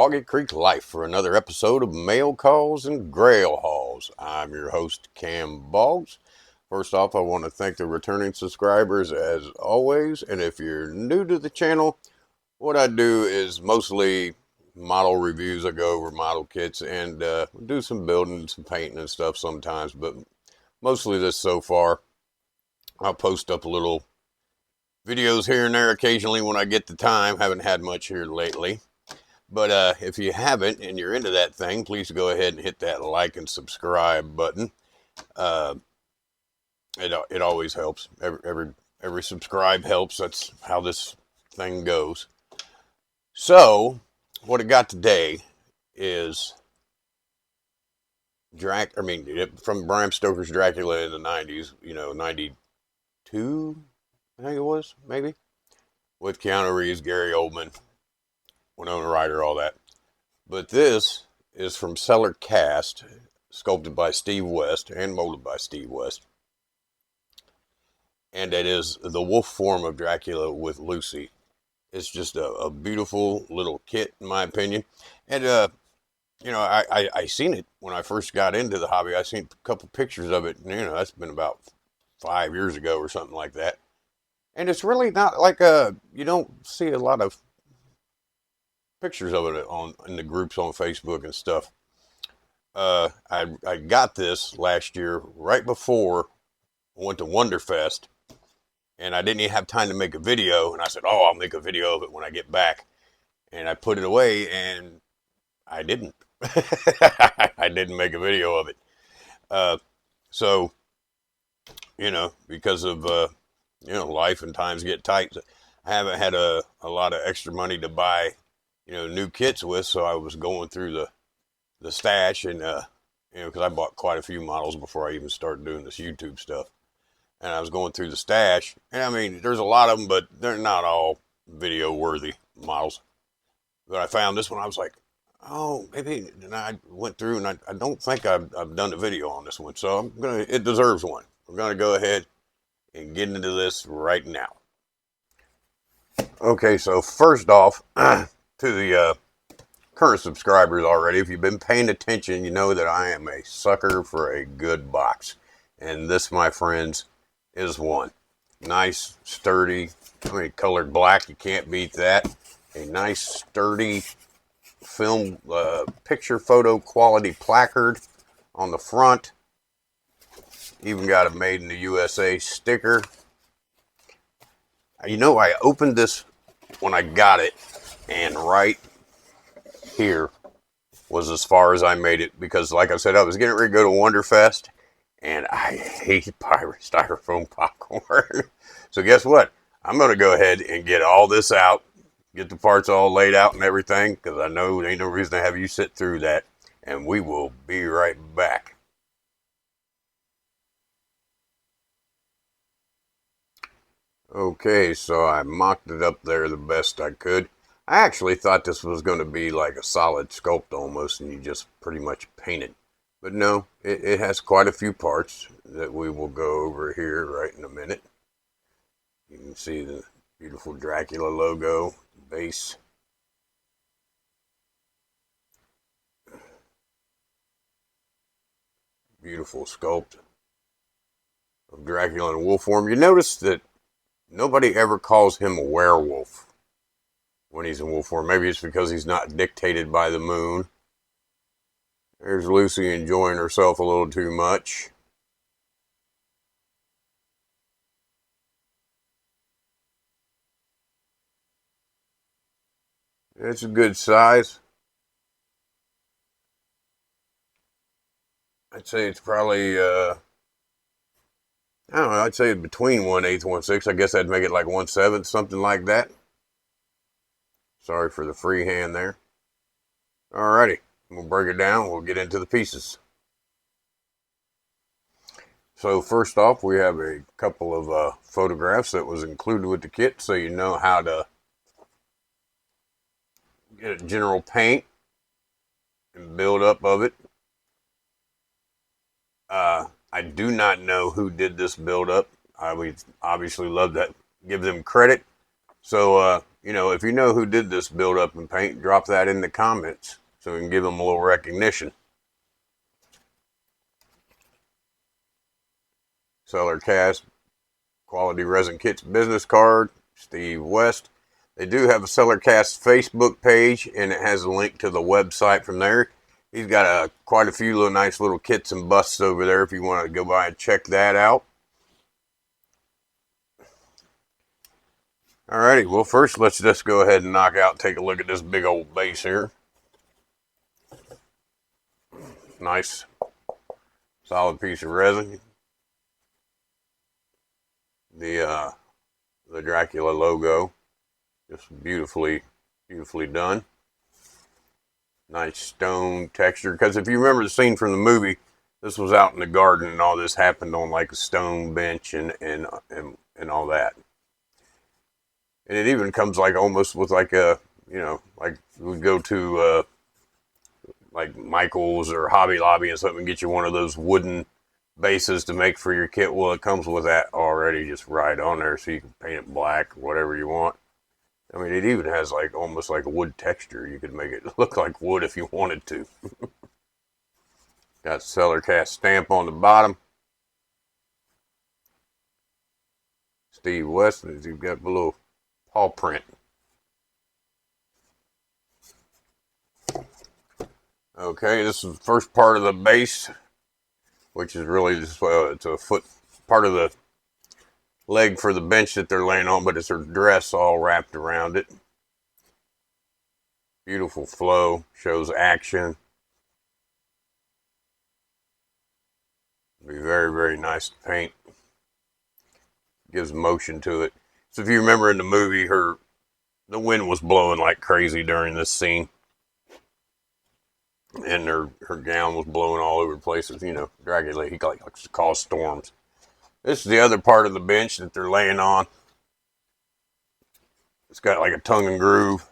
Boggy Creek Life for another episode of Mail Calls and Grail Hauls. I'm your host, Cam Boggs. First off, I want to thank the returning subscribers as always. And if you're new to the channel, what I do is mostly model reviews. I go over model kits and do some building, some painting and stuff sometimes. But mostly this so far. I'll post up a little videos here and there occasionally when I get the time. Haven't had much here lately. But if you haven't and you're into that thing, please go ahead and hit that like and subscribe button. Uh, it always helps. Every subscribe helps. That's how this thing goes. So, what I got today is from Bram Stoker's Dracula in the 90s, 92, I think it was, maybe, with Keanu Reeves, Gary Oldman, Winona Ryder, all that. But this is from CELLAR cast, sculpted by Steve West and molded by Steve West. And it is the wolf form of Dracula with Lucy. It's just a beautiful little kit, in my opinion. And, I seen it when I first got into the hobby. I seen a couple pictures of it. And, that's been about 5 years ago or something like that. And it's really not like you don't see a lot of pictures of it in the groups on Facebook and stuff. I got this last year right before I went to Wonderfest, and I didn't even have time to make a video. And I said, "Oh, I'll make a video of it when I get back." And I put it away, and I didn't. I didn't make a video of it. So, because of life and times get tight, I haven't had a lot of extra money to buy new kits with, so I was going through the stash and, because I bought quite a few models before I even started doing this YouTube stuff. And I was going through the stash, and I mean, there's a lot of them, but they're not all video-worthy models. But I found this one, I was like, oh, maybe, and I went through, and I don't think I've done a video on this one, so it deserves one. We're going to go ahead and get into this right now. Okay, so first off, to the current subscribers already, if you've been paying attention, you know that I am a sucker for a good box. And this, my friends, is one. Nice, sturdy, colored black, you can't beat that. A nice, sturdy film, picture photo quality placard on the front. Even got a made in the USA sticker. I opened this when I got it, and right here was as far as I made it, because like I said, I was getting ready to go to Wonderfest, and I hate styrofoam popcorn. So guess what? I'm going to go ahead and get all this out, get the parts all laid out and everything, because I know there ain't no reason to have you sit through that, and we will be right back. Okay, so I mocked it up there the best I could. I actually thought this was going to be like a solid sculpt almost, and you just pretty much paint it. But no, it has quite a few parts that we will go over here right in a minute. You can see the beautiful Dracula logo, base. Beautiful sculpt of Dracula in wolf form. You notice that nobody ever calls him a werewolf when he's in wolf form. Maybe it's because he's not dictated by the moon. There's Lucy enjoying herself a little too much. It's a good size. I'd say it's probably, I don't know, I'd say between 1/8, 1/6. I guess I'd make it like 1/7, something like that. Sorry for the freehand there. Alrighty, we'll break it down. We'll get into the pieces. So first off, we have a couple of photographs that was included with the kit, so you know how to get a general paint and build up of it. I do not know who did this build up. I would obviously love to give them credit. So if you know who did this build up in paint, drop that in the comments so we can give them a little recognition. CELLAR Cast Quality Resin Kits business card, Steve West. They do have a CELLAR Cast Facebook page, and it has a link to the website from there. He's got quite a few nice little kits and busts over there if you want to go by and check that out. Alrighty, well first let's just go ahead and take a look at this big old base here. Nice, solid piece of resin. The Dracula logo, just beautifully done. Nice stone texture, because if you remember the scene from the movie, this was out in the garden and all this happened on like a stone bench and all that. And it even comes like almost with like a, like we go to like Michael's or Hobby Lobby and something and get you one of those wooden bases to make for your kit. Well, it comes with that already just right on there, so you can paint it black or whatever you want. I mean, it even has like almost like a wood texture. You could make it look like wood if you wanted to. Got CELLAR Cast stamp on the bottom. Steve West, you've got a little paw print. Okay, this is the first part of the base, which is really just it's a foot part of the leg for the bench that they're laying on, but it's her dress all wrapped around it. Beautiful flow, shows action. Be very nice to paint. Gives motion to it. So if you remember in the movie, the wind was blowing like crazy during this scene, and her gown was blowing all over the place. Dracula, he likes to cause storms. This is the other part of the bench that they're laying on. It's got like a tongue and groove.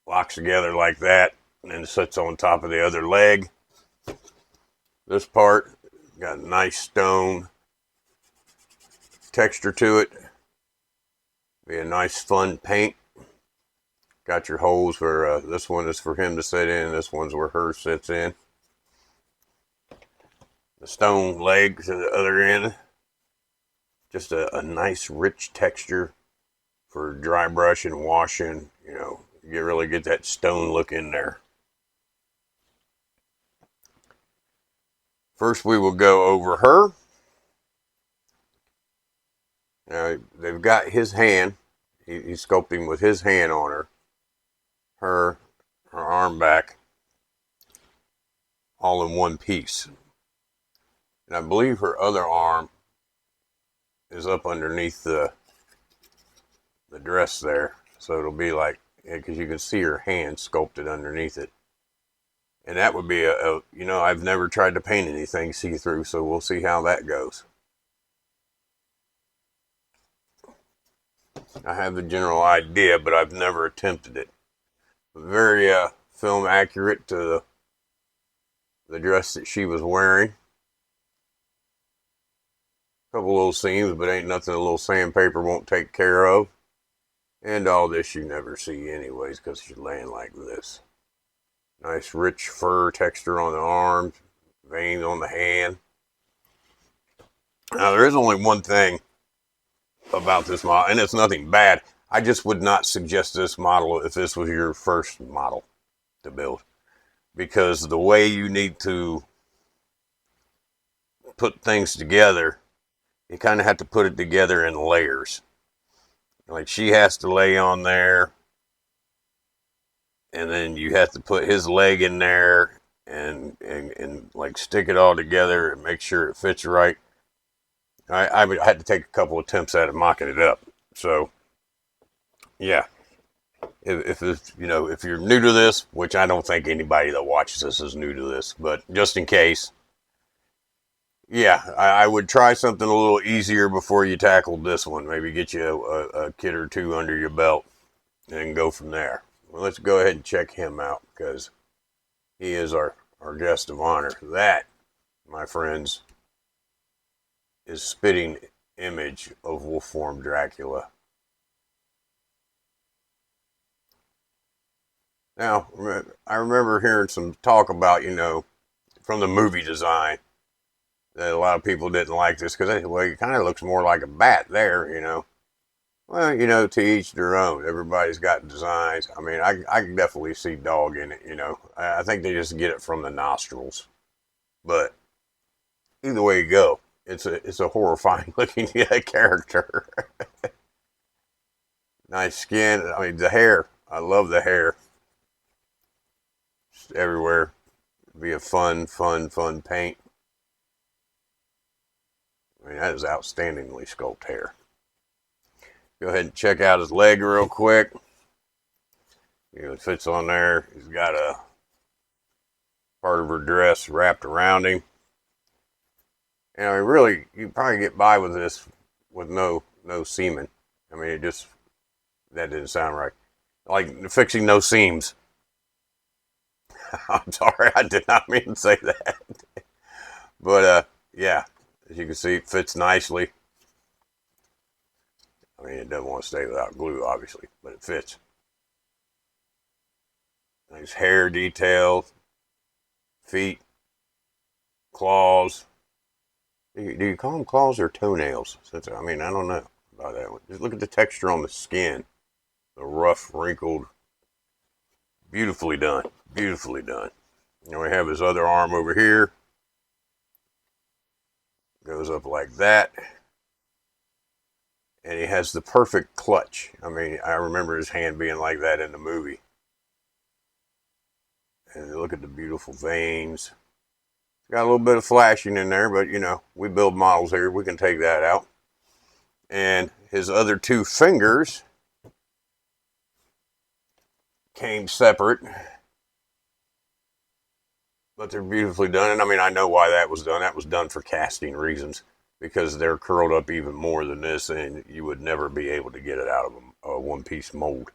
Locks together like that, and then sits on top of the other leg. This part got a nice stone texture to it. Be a nice fun paint. Got your holes for this one is for him to sit in. This one's where her sits in. The stone leg to the other end. Just a nice rich texture for dry brush and washing. You really get that stone look in there. First we will go over her. Now they've got his hand. He's sculpting with his hand on her. Her arm back. All in one piece. And I believe her other arm is up underneath the dress there. So it'll be like, because you can see her hand sculpted underneath it. And that would be I've never tried to paint anything see-through, so we'll see how that goes. I have the general idea, but I've never attempted it. Very film accurate to the dress that she was wearing. Couple little seams, but ain't nothing a little sandpaper won't take care of. And all this you never see anyways, because she's laying like this. Nice rich fur texture on the arms, veins on the hand. Now there is only one thing about this model, and it's nothing bad. I just would not suggest this model if this was your first model to build, because the way you need to put things together, you kind of have to put it together in layers. Like she has to lay on there, and then you have to put his leg in there and like stick it all together and make sure it fits right. I had to take a couple attempts at it, mocking it up. So yeah, if you're new to this, which I don't think anybody that watches this is new to this, but just in case, yeah, I would try something a little easier before you tackled this one. Maybe get you a kit or two under your belt and go from there. Well, let's go ahead and check him out, because he is our guest of honor. That, my friends, is spitting image of wolf form Dracula. Now, I remember hearing some talk about, from the movie design, that a lot of people didn't like this because, well, it kind of looks more like a bat there. Well, to each their own. Everybody's got designs. I mean, I can definitely see dog in it. I think they just get it from the nostrils. But either way you go, it's a horrifying looking character. Nice skin. I mean, the hair. I love the hair. Just everywhere. It'd be a fun paint. I mean, that is outstandingly sculpted hair. Go ahead and check out his leg real quick. It fits on there. He's got a part of her dress wrapped around him. And I mean, really, you probably get by with this with no semen. I mean, that didn't sound right. Like fixing no seams. I'm sorry, I did not mean to say that. But yeah, as you can see, it fits nicely. I mean, it doesn't want to stay without glue, obviously, but it fits. Nice hair detail, feet, claws. Do you call them claws or toenails? I mean, I don't know about that one. Just look at the texture on the skin. The rough, wrinkled, beautifully done. Beautifully done. And we have his other arm over here. Goes up like that. And he has the perfect clutch. I mean, I remember his hand being like that in the movie. And look at the beautiful veins. Got a little bit of flashing in there, but we build models here. We can take that out. And his other two fingers came separate. But they're beautifully done. And I mean, I know why that was done. That was done for casting reasons. Because they're curled up even more than this, and you would never be able to get it out of a one-piece mold.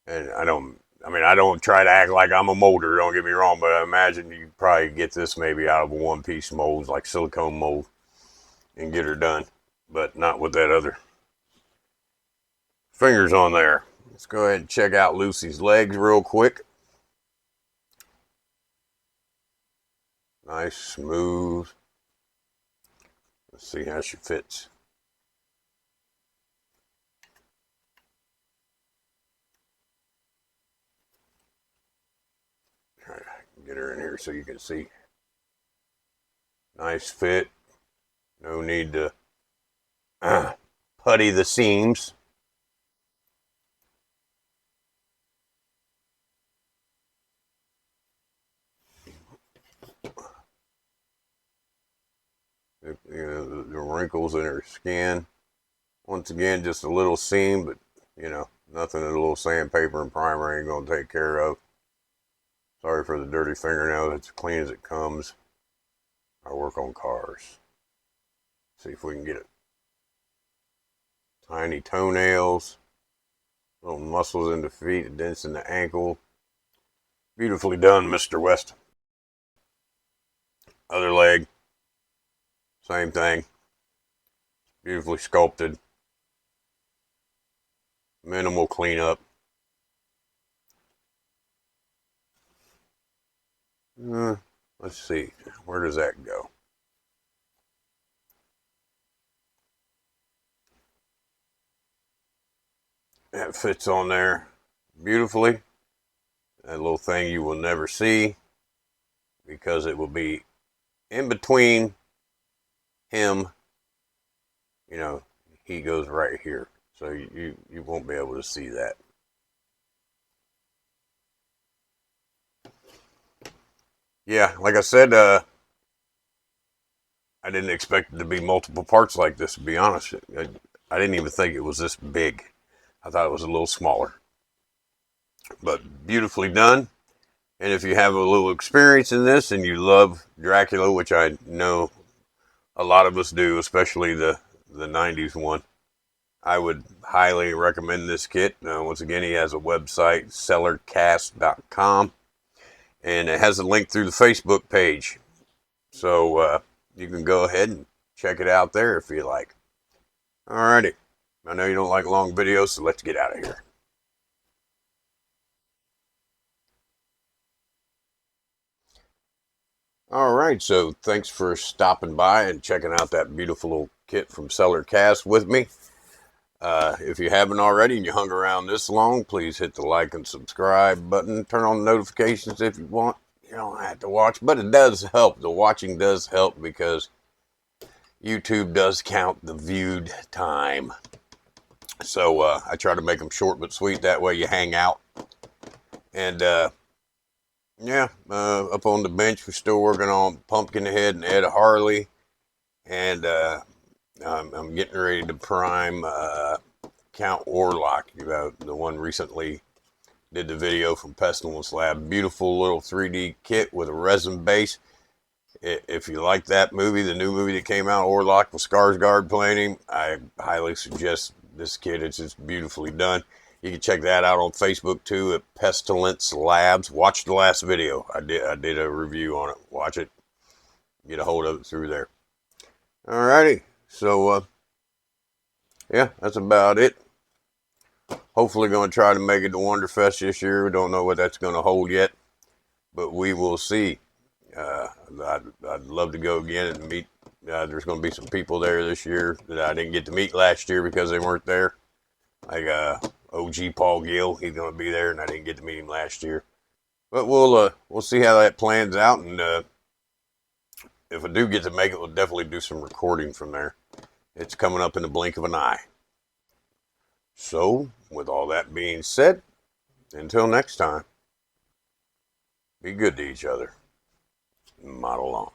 And I don't try to act like I'm a molder, don't get me wrong, but I imagine you probably get this maybe out of a one-piece mold, like silicone mold, and get her done. But not with that other fingers on there. Let's go ahead and check out Lucy's legs real quick. Nice, smooth. Let's see how she fits. Try to get her in here so you can see. Nice fit. No need to putty the seams. The wrinkles in her skin. Once again, just a little seam, but nothing that a little sandpaper and primer ain't gonna take care of. Sorry for the dirty fingernail. It's clean as it comes. I work on cars. See if we can get it. Tiny toenails, little muscles in the feet, dents in the ankle. Beautifully done, Mr. West. Other leg, same thing. Beautifully sculpted. Minimal cleanup. Let's see. Where does that go? That fits on there beautifully. That little thing you will never see because it will be in between him. He goes right here. So you won't be able to see that. Yeah, like I said, I didn't expect it to be multiple parts like this, to be honest. I didn't even think it was this big. I thought it was a little smaller. But beautifully done. And if you have a little experience in this and you love Dracula, which I know a lot of us do, especially the 90s one, I would highly recommend this kit. Once again, he has a website, cellarcast.com, and it has a link through the Facebook page. So you can go ahead and check it out there if you like. Alrighty. I know you don't like long videos, so let's get out of here. Alright, so thanks for stopping by and checking out that beautiful little kit from CELLAR Cast with me. If you haven't already and you hung around this long, please hit the like and subscribe button. Turn on notifications if you want. You don't have to watch, but it does help. The watching does help because YouTube does count the viewed time. So I try to make them short but sweet. That way you hang out. And yeah, up on the bench, we're still working on Pumpkinhead and Ed Harley. And I'm getting ready to prime Count Warlock. The one recently did the video from Pestilence Lab. Beautiful little 3D kit with a resin base. If you like that movie, the new movie that came out, Warlock with Skarsgård playing him, I highly suggest this kit. It's just beautifully done. You can check that out on Facebook too at Pestilence Labs. Watch the last video. I did a review on it. Watch it. Get a hold of it through there. Alrighty. So yeah, that's about it. Hopefully going to try to make it to Wonderfest this year. We don't know what that's going to hold yet, but we will see. I'd love to go again and meet. There's going to be some people there this year that I didn't get to meet last year because they weren't there. Like OG Paul Gill, he's going to be there, and I didn't get to meet him last year. But we'll see how that plans out, and if I do get to make it, we'll definitely do some recording from there. It's coming up in the blink of an eye. So, with all that being said, until next time, be good to each other. Model on.